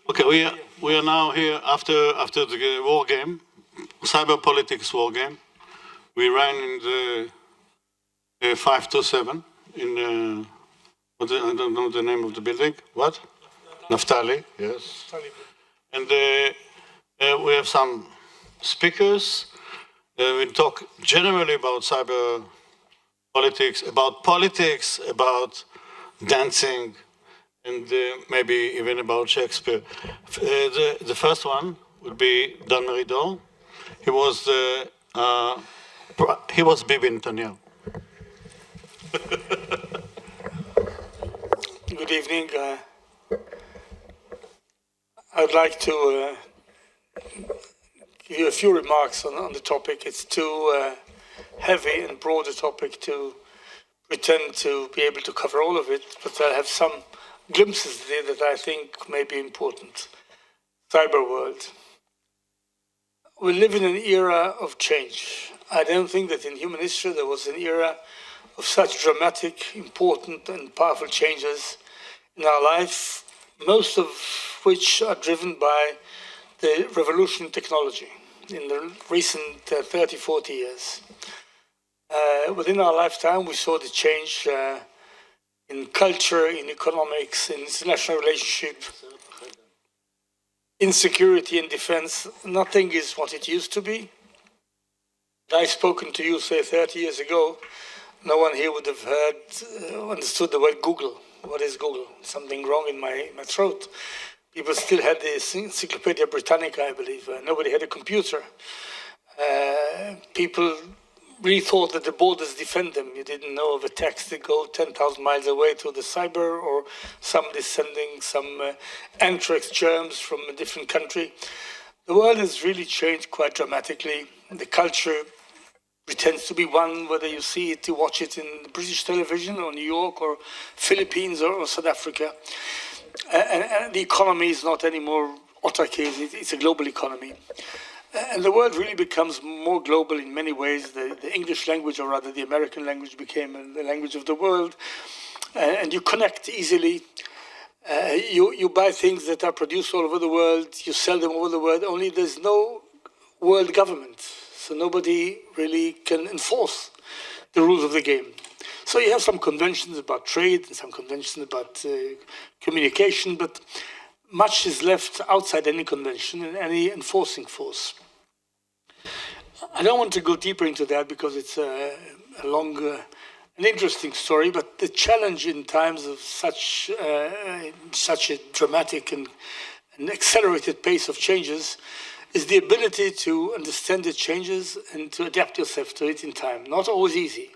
Okay, we are now here after the war game, cyber politics war game. We ran in the 527 in I don't know the name of the building. What? Naftali, yes. And we have some speakers. We talk generally about cyber politics, about dancing, and maybe even about Shakespeare. The first one would be Dan Meridor. He was Bibi Netanyahu. Good evening. I'd like to give you a few remarks on the topic. It's too heavy and broad a topic to pretend to be able to cover all of it, but I have some glimpses there that I think may be important. Cyber world. We live in an era of change. I don't think that in human history there was an era of such dramatic, important, and powerful changes in our life, most of which are driven by the revolution in technology in the recent 30, 40 years. Within our lifetime, we saw the change in culture, in economics, in international relationship, in security and defense. Nothing is what it used to be. Had I spoken to you, say, 30 years ago, no one here would have understood the word Google. What is Google? Something wrong in my throat. People still had the Encyclopedia Britannica, I believe. Nobody had a computer. People really thought that the borders defend them. You didn't know of attacks that go 10,000 miles away to the cyber, or somebody sending some anthrax germs from a different country. The world has really changed quite dramatically. The culture pretends to be one, whether you see it, you watch it in British television or New York or Philippines or South Africa. And the economy is not anymore autarky, it's a global economy. And the world really becomes more global in many ways. The English language, or rather the American language, became the language of the world. And you connect easily. You buy things that are produced all over the world. You sell them all over the world. Only there's no world government. So nobody really can enforce the rules of the game. So you have some conventions about trade and some conventions about communication, but much is left outside any convention and any enforcing force. I don't want to go deeper into that because it's a long, an interesting story, but the challenge in times of such a dramatic and accelerated pace of changes is the ability to understand the changes and to adapt yourself to it in time. Not always easy.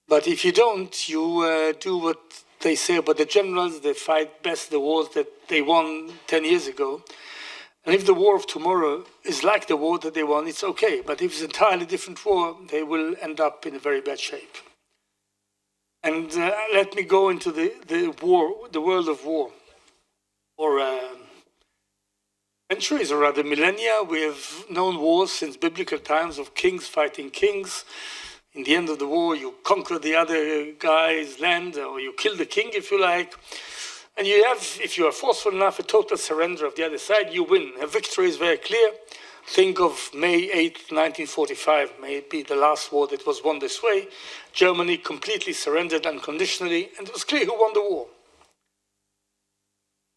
But if you don't, you do what they say about the generals. They fight best the wars that they won 10 years ago. And if the war of tomorrow is like the war that they won, it's okay. But if it's an entirely different war, they will end up in a very bad shape. And let me go into the world of war. For centuries, or rather millennia, we have known wars since biblical times of kings fighting kings. In the end of the war, you conquer the other guy's land, or you kill the king, if you like. And you have, if you are forceful enough, a total surrender of the other side, you win. A victory is very clear. Think of May 8th, 1945, maybe the last war that was won this way. Germany completely surrendered unconditionally, and it was clear who won the war.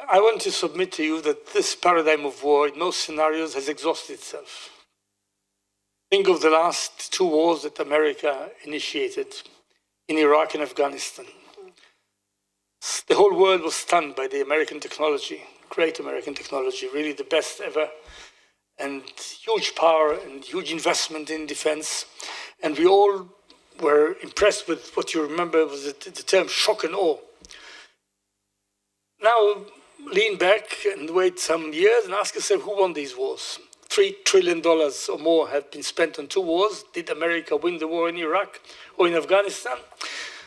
I want to submit to you that this paradigm of war, in most scenarios, has exhausted itself. Think of the last two wars that America initiated in Iraq and Afghanistan. The whole world was stunned by the American technology, great American technology, really the best ever, and huge power and huge investment in defense. And we all were impressed with what you remember was the term shock and awe. Now, lean back and wait some years and ask yourself, who won these wars? $3 trillion or more have been spent on two wars. Did America win the war in Iraq or in Afghanistan?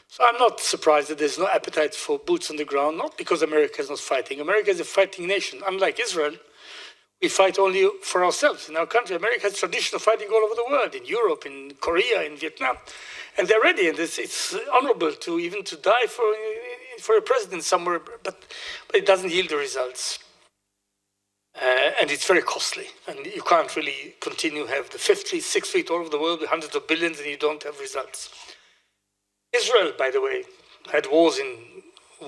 So I'm not surprised that there's no appetite for boots on the ground, not because America is not fighting. America is a fighting nation. Unlike Israel, we fight only for ourselves in our country. America has tradition of fighting all over the world, in Europe, in Korea, in Vietnam. And they're ready, and it's honorable to even to die for a president somewhere, but it doesn't yield the results. And it's very costly, and you can't really continue to have the fifth fleet, sixth fleet all over the world with hundreds of billions, and you don't have results. Israel, by the way, had wars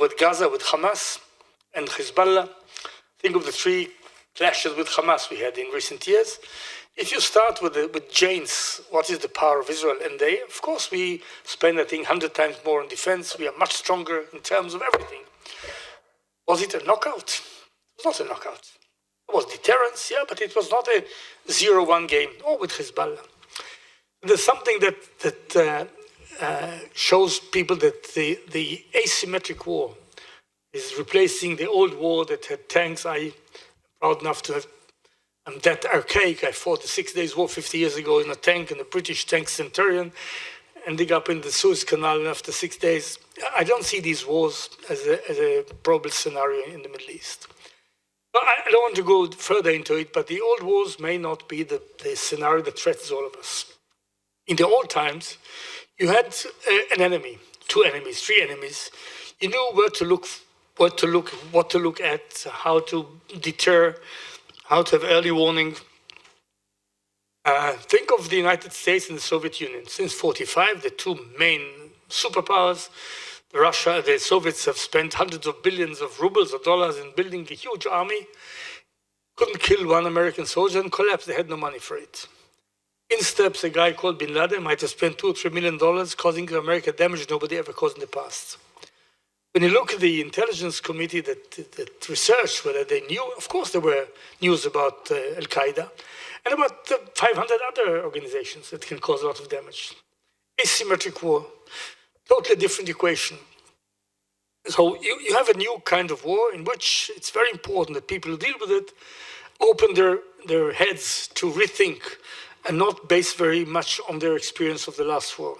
with Gaza, with Hamas and Hezbollah. Think of the three clashes with Hamas we had in recent years. If you start with Janes, what is the power of Israel? And of course, we spend, I think, 100 times more on defense. We are much stronger in terms of everything. Was it a knockout? It was not a knockout. It was deterrence, yeah, but it was not a 0-1 game, or with Hezbollah. There's something that shows people that the asymmetric war is replacing the old war that had tanks. I'm proud enough to have, I'm that archaic. I fought the 6 Days War 50 years ago in a tank, in a British tank Centurion, ending up in the Suez Canal after 6 days. I don't see these wars as a probable scenario in the Middle East. I don't want to go further into it, but the old wars may not be the scenario that threatens all of us. In the old times, you had an enemy, 2 enemies, 3 enemies. You knew where to look, what to look at, how to deter, how to have early warning. Think of the United States and the Soviet Union. Since 1945, the 2 main superpowers, Russia, the Soviets have spent hundreds of billions of rubles or dollars in building a huge army, couldn't kill 1 American soldier and collapsed. They had no money for it. In steps a guy called Bin Laden, might have spent $2 or $3 million causing America damage nobody ever caused in the past. When you look at the intelligence committee that researched whether they knew, of course there were news about Al-Qaeda and about 500 other organizations that can cause a lot of damage. Asymmetric war. Totally different equation. So you have a new kind of war in which it's very important that people who deal with it open their heads to rethink and not base very much on their experience of the last war.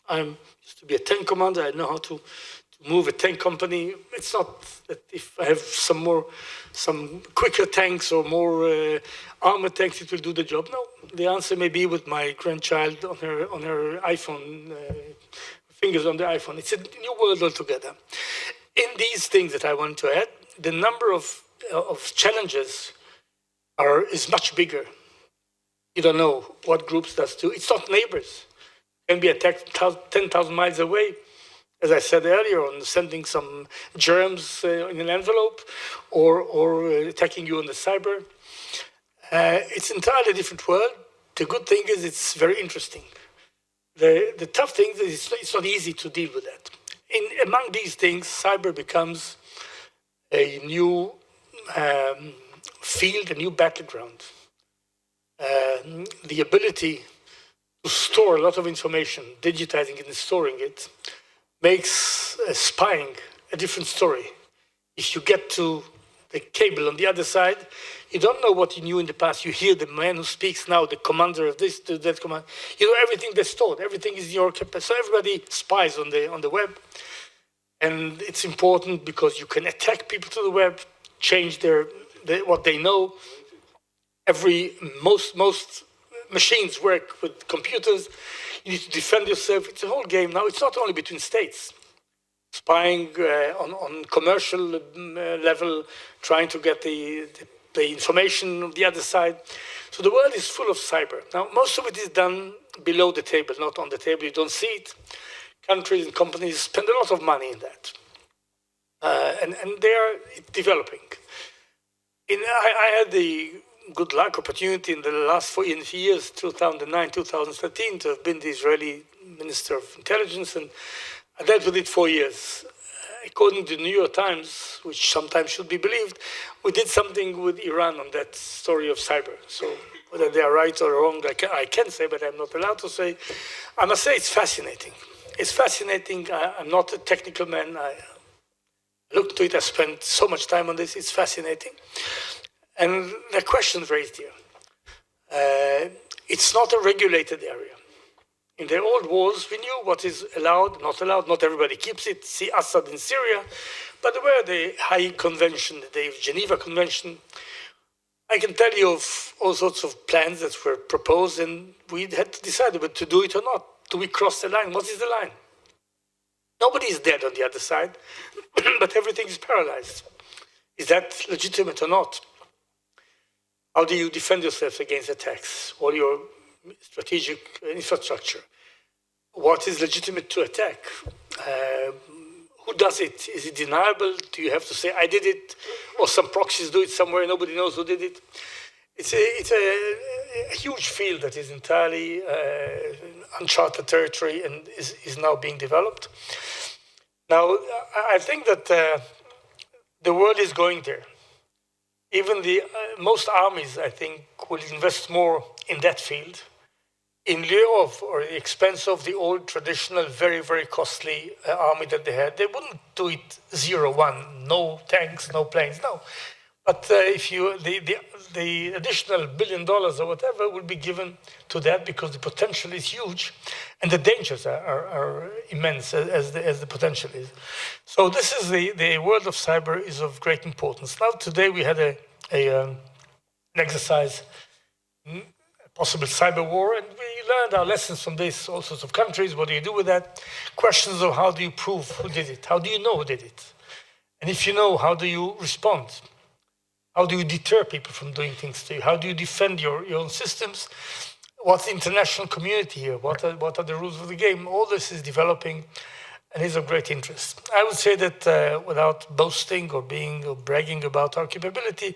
I used to be a tank commander. I know how to move a tank company. It's not that if I have some quicker tanks or more armored tanks, it will do the job. No, the answer may be with my grandchild on her iPhone, fingers on the iPhone. It's a new world altogether. In these things that I want to add, the number of challenges is much bigger. You don't know what groups does too. It's not neighbors. Can be attacked 10,000 miles away, as I said earlier, on sending some germs in an envelope or attacking you on the cyber. It's an entirely different world. The good thing is it's very interesting. The tough thing is it's not easy to deal with that. Among these things, cyber becomes a new field, a new battleground. The ability to store a lot of information, digitizing it and storing it, makes spying a different story. If you get to the cable on the other side, you don't know what you knew in the past. You hear the man who speaks now, the commander of this, that command. You know everything that's stored. Everything is in your capacity. So everybody spies on the web. And it's important because you can attack people to the web, change what they know. Most machines work with computers. You need to defend yourself. It's a whole game now. It's not only between states. Spying on commercial level, trying to get the information on the other side. So the world is full of cyber. Now, most of it is done below the table, not on the table. You don't see it. Countries and companies spend a lot of money in that. And they are developing. I had the good luck, opportunity in the last 4 years, 2009, 2013, to have been the Israeli Minister of Intelligence, and I dealt with it 4 years. According to the New York Times, which sometimes should be believed, we did something with Iran on that story of cyber. So whether they are right or wrong, I can say, but I'm not allowed to say. I must say it's fascinating. It's fascinating. I'm not a technical man. I looked to it. I spent so much time on this. It's fascinating. And the questions raised here. It's not a regulated area. In the old wars, we knew what is allowed, not allowed. Not everybody keeps it. See Assad in Syria. But there were the Hague Convention, the Geneva Convention. I can tell you of all sorts of plans that were proposed, and we had to decide whether to do it or not. Do we cross the line? What is the line? Nobody is dead on the other side, but everything is paralyzed. Is that legitimate or not? How do you defend yourself against attacks? All your strategic infrastructure. What is legitimate to attack? Who does it? Is it deniable? Do you have to say, I did it, or some proxies do it somewhere, nobody knows who did it? It's a huge field that is entirely uncharted territory and is now being developed. Now, I think that the world is going there. Even the most armies, I think, will invest more in that field in lieu of or the expense of the old traditional, very, very costly army that they had. They wouldn't do it 0-1, no tanks, no planes, no. But if you the additional $1 billion or whatever will be given to that because the potential is huge, and the dangers are immense as the potential is. So this is the world of cyber is of great importance. Now today we had an exercise, a possible cyber war, and we learned our lessons from this. All sorts of countries. What do you do with that? Questions of how do you prove who did it? How do you know who did it? And if you know, how do you respond? How do you deter people from doing things to you? How do you defend your own systems? What's the international community here? What are the rules of the game? All this is developing and is of great interest. I would say that without boasting or bragging about our capability,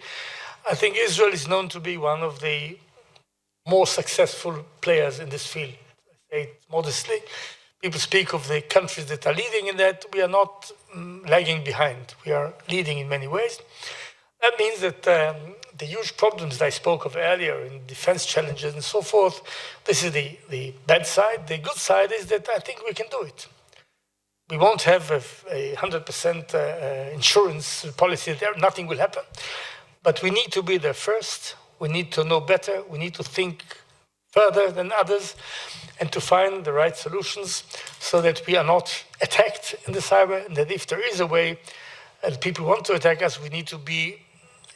I think Israel is known to be one of the more successful players in this field. I say it modestly. People speak of the countries that are leading in that. We are not lagging behind. We are leading in many ways. That means that the huge problems that I spoke of earlier in defense challenges and so forth, this is the bad side. The good side is that I think we can do it. We won't have a 100% insurance policy there. Nothing will happen. But we need to be there first. We need to know better. We need to think further than others and to find the right solutions so that we are not attacked in the cyber, and that if there is a way that people want to attack us, we need to be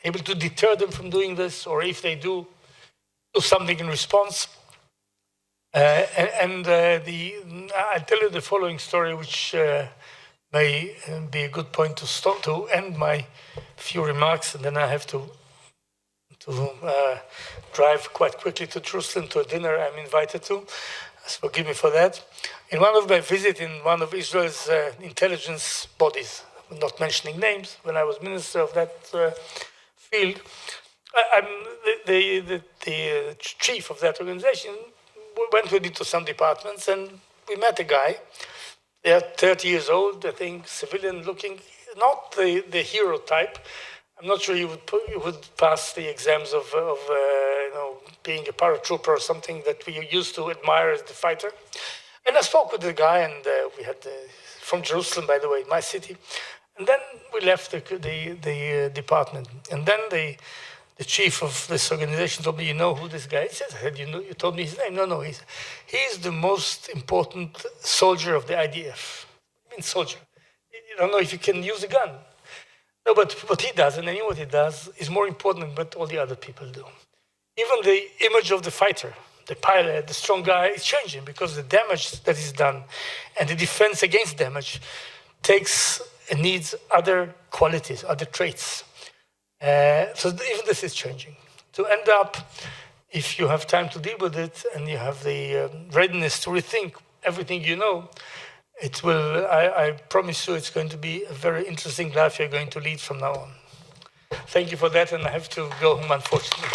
able to deter them from doing this, or if they do something in response. I'll tell you the following story, which may be a good point to end my few remarks, and then I have to drive quite quickly to Jerusalem to a dinner I'm invited to. So forgive me for that. In one of my visits in one of Israel's intelligence bodies, not mentioning names, when I was minister of that field, the chief of that organization went with me to some departments, and we met a guy. They are 30 years old, I think, civilian looking, not the hero type. I'm not sure he would pass the exams of being a paratrooper or something that we used to admire as the fighter. And I spoke with the guy, and we had from Jerusalem, by the way, my city. And then we left the department. And then the chief of this organization told me, you know who this guy is? I said, you told me his name? No, he's the most important soldier of the IDF. I mean, soldier. You don't know if you can use a gun. No, but what he does, and I knew what he does, is more important than what all the other people do. Even the image of the fighter, the pilot, the strong guy, is changing because the damage that is done and the defense against damage takes and needs other qualities, other traits. So even this is changing. To end up, if you have time to deal with it and you have the readiness to rethink everything you know, it will, I promise you, it's going to be a very interesting life you're going to lead from now on. Thank you for that, and I have to go home, unfortunately.